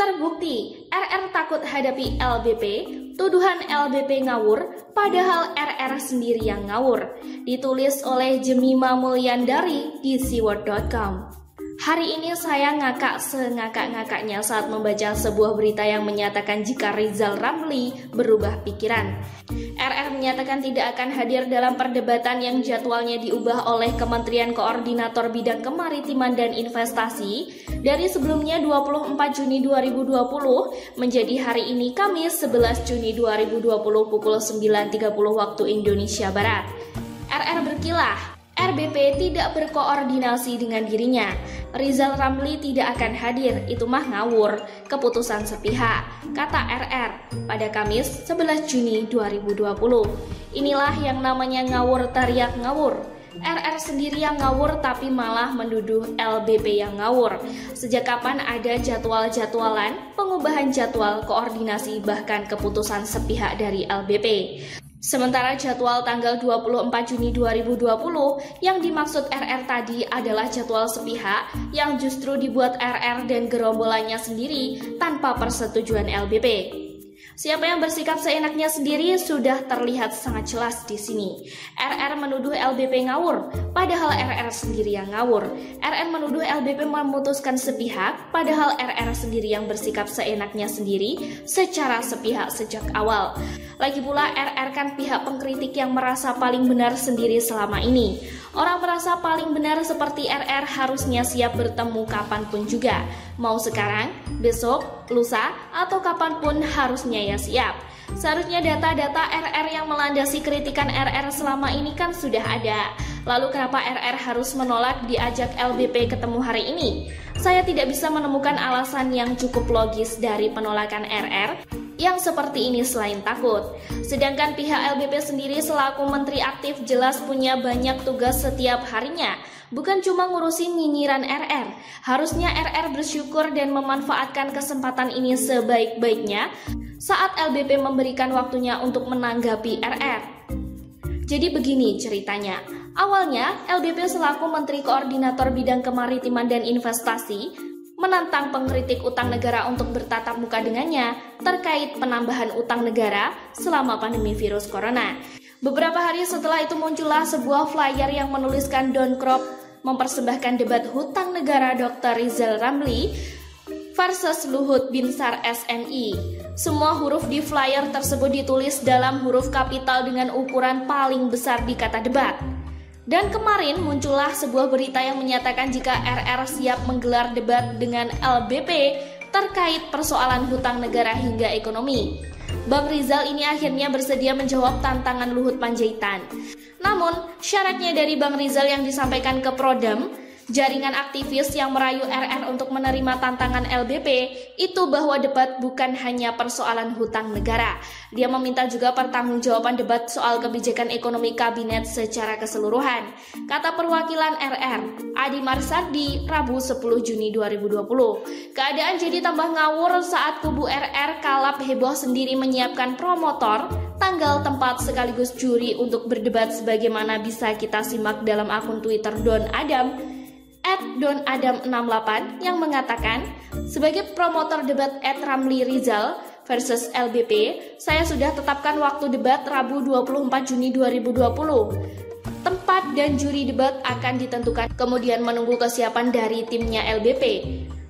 Terbukti, RR takut hadapi LBP, tuduhan LBP ngawur, padahal RR sendiri yang ngawur. Ditulis oleh Jemima Mulyandari di siword.com. Hari ini saya ngakak sengakak-ngakaknya saat membaca sebuah berita yang menyatakan jika Rizal Ramli berubah pikiran. RR menyatakan tidak akan hadir dalam perdebatan yang jadwalnya diubah oleh Kementerian Koordinator Bidang Kemaritiman dan Investasi dari sebelumnya 24 Juni 2020 menjadi hari ini Kamis 11 Juni 2020 pukul 9.30 waktu Indonesia Barat. RR berkilah, RBP tidak berkoordinasi dengan dirinya. Rizal Ramli tidak akan hadir, itu mah ngawur, keputusan sepihak, kata RR pada Kamis 11 Juni 2020. Inilah yang namanya ngawur teriak ngawur. RR sendiri yang ngawur tapi malah menduduh LBP yang ngawur. Sejak kapan ada jadwal-jadwalan, pengubahan jadwal, koordinasi, bahkan keputusan sepihak dari LBP? Sementara jadwal tanggal 24 Juni 2020 yang dimaksud RR tadi adalah jadwal sepihak yang justru dibuat RR dan gerombolannya sendiri tanpa persetujuan LBP. Siapa yang bersikap seenaknya sendiri sudah terlihat sangat jelas di sini. RR menuduh LBP ngawur, padahal RR sendiri yang ngawur. RR menuduh LBP memutuskan sepihak, padahal RR sendiri yang bersikap seenaknya sendiri secara sepihak sejak awal. Lagi pula RR kan pihak pengkritik yang merasa paling benar sendiri selama ini. Orang merasa paling benar seperti RR harusnya siap bertemu kapanpun juga. Mau sekarang, besok, lusa, atau kapanpun harusnya ya siap. Seharusnya data-data RR yang melandasi kritikan RR selama ini kan sudah ada. Lalu kenapa RR harus menolak diajak LBP ketemu hari ini? Saya tidak bisa menemukan alasan yang cukup logis dari penolakan RR yang seperti ini selain takut. Sedangkan pihak LBP sendiri selaku menteri aktif jelas punya banyak tugas setiap harinya. Bukan cuma ngurusin nyinyiran RR. Harusnya RR bersyukur dan memanfaatkan kesempatan ini sebaik-baiknya saat LBP memberikan waktunya untuk menanggapi RR. Jadi begini ceritanya. Awalnya LBP selaku Menteri Koordinator Bidang Kemaritiman dan Investasi menantang pengkritik utang negara untuk bertatap muka dengannya terkait penambahan utang negara selama pandemi virus corona. Beberapa hari setelah itu muncullah sebuah flyer yang menuliskan Don't Crop mempersembahkan debat hutang negara Dr. Rizal Ramli versus Luhut Binsar SNI. Semua huruf di flyer tersebut ditulis dalam huruf kapital dengan ukuran paling besar di kata debat. Dan kemarin muncullah sebuah berita yang menyatakan jika RR siap menggelar debat dengan LBP terkait persoalan hutang negara hingga ekonomi. Bang Rizal ini akhirnya bersedia menjawab tantangan Luhut Panjaitan. Namun, syaratnya dari Bang Rizal yang disampaikan ke Prodam, jaringan aktivis yang merayu RR untuk menerima tantangan LBP, itu bahwa debat bukan hanya persoalan hutang negara. Dia meminta juga pertanggungjawaban debat soal kebijakan ekonomi kabinet secara keseluruhan. Kata perwakilan RR, Adi Marsadi, Rabu 10 Juni 2020. Keadaan jadi tambah ngawur saat kubu RR kalap heboh sendiri menyiapkan promotor, tanggal, tempat, sekaligus juri untuk berdebat sebagaimana bisa kita simak dalam akun Twitter Don Adam, @donadam68 yang mengatakan, sebagai promotor debat @Ramli Rizal versus LBP, saya sudah tetapkan waktu debat Rabu 24 Juni 2020. Tempat dan juri debat akan ditentukan, kemudian menunggu kesiapan dari timnya LBP.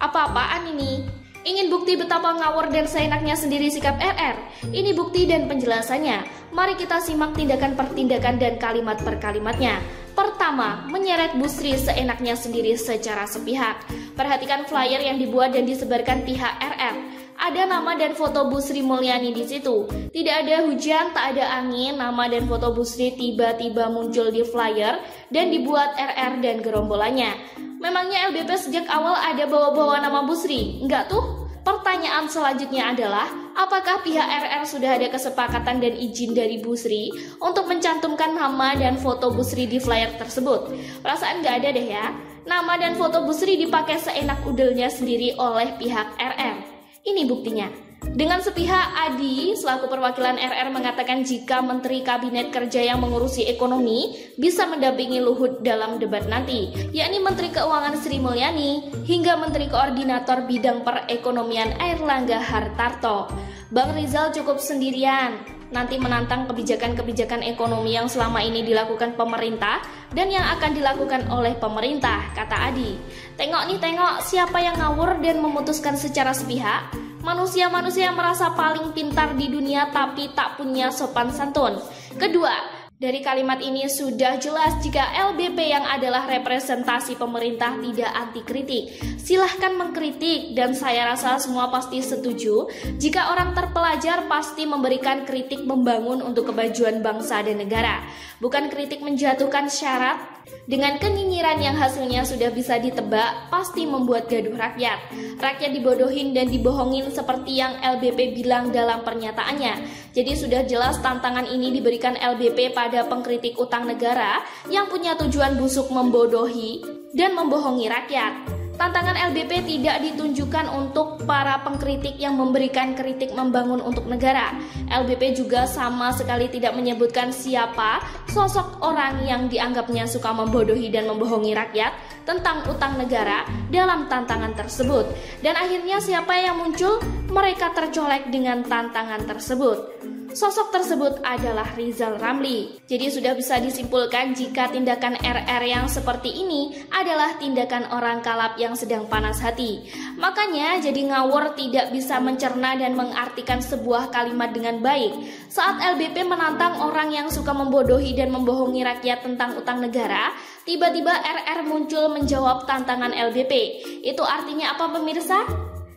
Apa-apaan ini? Ingin bukti betapa ngawur dan seenaknya sendiri sikap RR? Ini bukti dan penjelasannya. Mari kita simak tindakan per tindakan dan kalimat per kalimatnya. Pertama, menyeret Busri seenaknya sendiri secara sepihak. Perhatikan flyer yang dibuat dan disebarkan pihak RR. Ada nama dan foto Busri Mulyani di situ. Tidak ada hujan, tak ada angin, nama dan foto Busri tiba-tiba muncul di flyer dan dibuat RR dan gerombolannya. Memangnya LBP sejak awal ada bawa-bawa nama Busri? Enggak tuh? Pertanyaan selanjutnya adalah, apakah pihak RR sudah ada kesepakatan dan izin dari Busri untuk mencantumkan nama dan foto Busri di flyer tersebut? Perasaan nggak ada deh ya. Nama dan foto Busri dipakai seenak udelnya sendiri oleh pihak RR. Ini buktinya. Dengan sepihak, Adi selaku perwakilan RR mengatakan jika Menteri Kabinet Kerja yang mengurusi ekonomi bisa mendampingi Luhut dalam debat nanti, yakni Menteri Keuangan Sri Mulyani hingga Menteri Koordinator Bidang Perekonomian Airlangga Hartarto. Bang Rizal cukup sendirian, nanti menantang kebijakan-kebijakan ekonomi yang selama ini dilakukan pemerintah dan yang akan dilakukan oleh pemerintah, kata Adi. Tengok siapa yang ngawur dan memutuskan secara sepihak. Manusia-manusia yang merasa paling pintar di dunia tapi tak punya sopan santun. Kedua, dari kalimat ini sudah jelas jika LBP yang adalah representasi pemerintah tidak anti kritik. Silahkan mengkritik dan saya rasa semua pasti setuju jika orang terpelajar pasti memberikan kritik membangun untuk kemajuan bangsa dan negara. Bukan kritik menjatuhkan syarat dengan kenyinyiran yang hasilnya sudah bisa ditebak pasti membuat gaduh rakyat. Rakyat dibodohin dan dibohongin seperti yang LBP bilang dalam pernyataannya. Jadi sudah jelas tantangan ini diberikan LBP pada pengkritik utang negara yang punya tujuan busuk membodohi dan membohongi rakyat. Tantangan LBP tidak ditunjukkan untuk para pengkritik yang memberikan kritik membangun untuk negara. LBP juga sama sekali tidak menyebutkan siapa sosok orang yang dianggapnya suka membodohi dan membohongi rakyat tentang utang negara dalam tantangan tersebut. Dan akhirnya siapa yang muncul? Mereka tercolek dengan tantangan tersebut. Sosok tersebut adalah Rizal Ramli. Jadi sudah bisa disimpulkan jika tindakan RR yang seperti ini adalah tindakan orang kalap yang sedang panas hati. Makanya jadi ngawur tidak bisa mencerna dan mengartikan sebuah kalimat dengan baik. Saat LBP menantang orang yang suka membodohi dan membohongi rakyat tentang utang negara, tiba-tiba RR muncul menjawab tantangan LBP. Itu artinya apa pemirsa?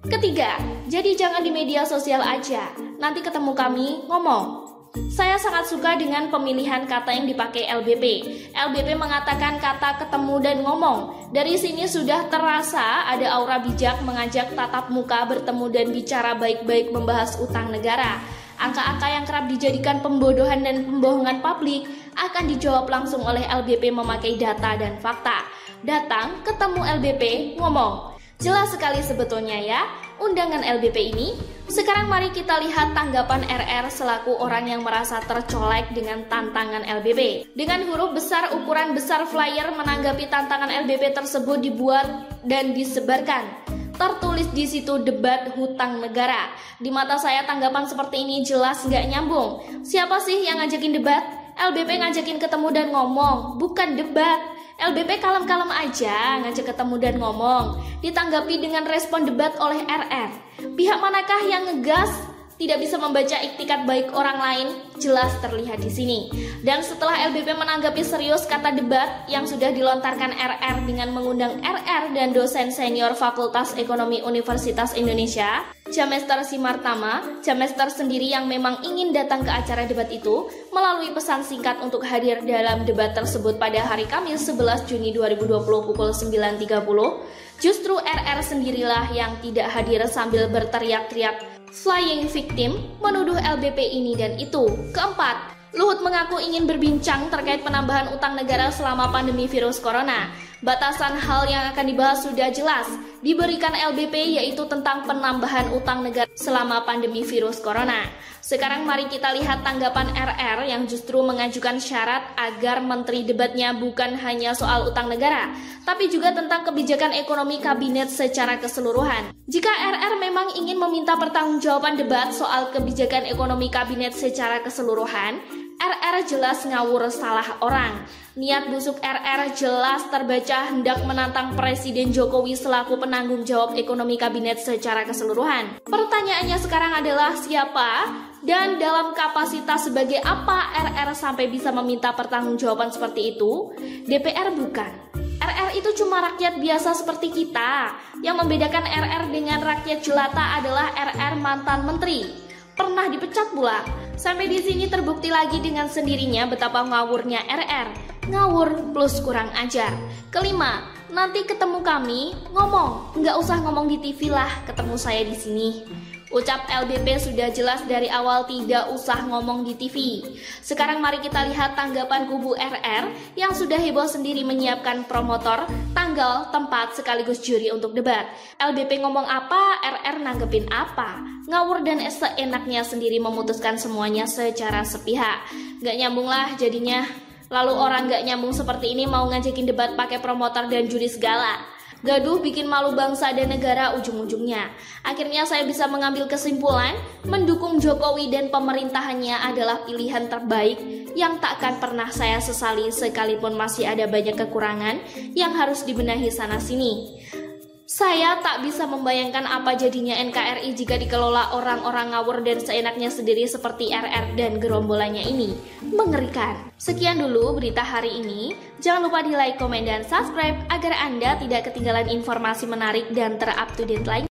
Ketiga, jadi jangan di media sosial aja, nanti ketemu kami ngomong. Saya sangat suka dengan pemilihan kata yang dipakai LBP. LBP mengatakan kata ketemu dan ngomong. Dari sini sudah terasa ada aura bijak mengajak tatap muka bertemu dan bicara baik-baik membahas utang negara. Angka-angka yang kerap dijadikan pembodohan dan pembohongan publik akan dijawab langsung oleh LBP memakai data dan fakta. Datang, ketemu LBP, ngomong. Jelas sekali sebetulnya ya, undangan LBP ini. Sekarang mari kita lihat tanggapan RR selaku orang yang merasa tercolek dengan tantangan LBP. Dengan huruf besar ukuran besar flyer menanggapi tantangan LBP tersebut dibuat dan disebarkan. Tertulis di situ debat hutang negara. Di mata saya tanggapan seperti ini jelas nggak nyambung. Siapa sih yang ngajakin debat? LBP ngajakin ketemu dan ngomong, bukan debat. LBP kalem-kalem aja ngajak ketemu dan ngomong. Ditanggapi dengan respon debat oleh RR. Pihak manakah yang ngegas? Tidak bisa membaca iktikat baik orang lain, jelas terlihat di sini. Dan setelah LBP menanggapi serius kata debat yang sudah dilontarkan RR dengan mengundang RR dan dosen senior Fakultas Ekonomi Universitas Indonesia, Jamester Simartama, Jamester sendiri yang memang ingin datang ke acara debat itu, melalui pesan singkat untuk hadir dalam debat tersebut pada hari Kamis 11 Juni 2020 pukul 9.30, justru RR sendirilah yang tidak hadir sambil berteriak-teriak flying victim, menuduh LBP ini dan itu. Keempat, Luhut mengaku ingin berbincang terkait penambahan utang negara selama pandemi virus corona. Batasan hal yang akan dibahas sudah jelas, diberikan LBP yaitu tentang penambahan utang negara selama pandemi virus corona. Sekarang mari kita lihat tanggapan RR yang justru mengajukan syarat agar menteri debatnya bukan hanya soal utang negara, tapi juga tentang kebijakan ekonomi kabinet secara keseluruhan. Jika RR memang ingin meminta pertanggungjawaban debat soal kebijakan ekonomi kabinet secara keseluruhan, RR jelas ngawur salah orang. Niat busuk RR jelas terbaca hendak menantang Presiden Jokowi selaku penanggung jawab ekonomi kabinet secara keseluruhan. Pertanyaannya sekarang adalah siapa dan dalam kapasitas sebagai apa RR sampai bisa meminta pertanggungjawaban seperti itu? DPR bukan. RR itu cuma rakyat biasa seperti kita. Yang membedakan RR dengan rakyat jelata adalah RR mantan menteri. Pernah dipecat pula. Sampai di sini terbukti lagi dengan sendirinya betapa ngawurnya RR. Ngawur plus kurang ajar. Kelima, nanti ketemu kami ngomong. Nggak usah ngomong di TV lah, ketemu saya di sini. Ucap LBP sudah jelas dari awal tidak usah ngomong di TV. Sekarang mari kita lihat tanggapan kubu RR yang sudah heboh sendiri menyiapkan promotor, tanggal, tempat, sekaligus juri untuk debat. LBP ngomong apa, RR nanggepin apa. Ngawur dan seenaknya sendiri memutuskan semuanya secara sepihak. Gak nyambung lah jadinya. Lalu orang gak nyambung seperti ini mau ngajakin debat pakai promotor dan juri segala. Gaduh bikin malu bangsa dan negara ujung-ujungnya. Akhirnya saya bisa mengambil kesimpulan, mendukung Jokowi dan pemerintahannya adalah pilihan terbaik yang takkan pernah saya sesali sekalipun masih ada banyak kekurangan yang harus dibenahi sana-sini. Saya tak bisa membayangkan apa jadinya NKRI jika dikelola orang-orang ngawur dan seenaknya sendiri seperti RR dan gerombolannya ini. Mengerikan. Sekian dulu berita hari ini. Jangan lupa di like, komen, dan subscribe agar Anda tidak ketinggalan informasi menarik dan ter-up-to-date lainnya.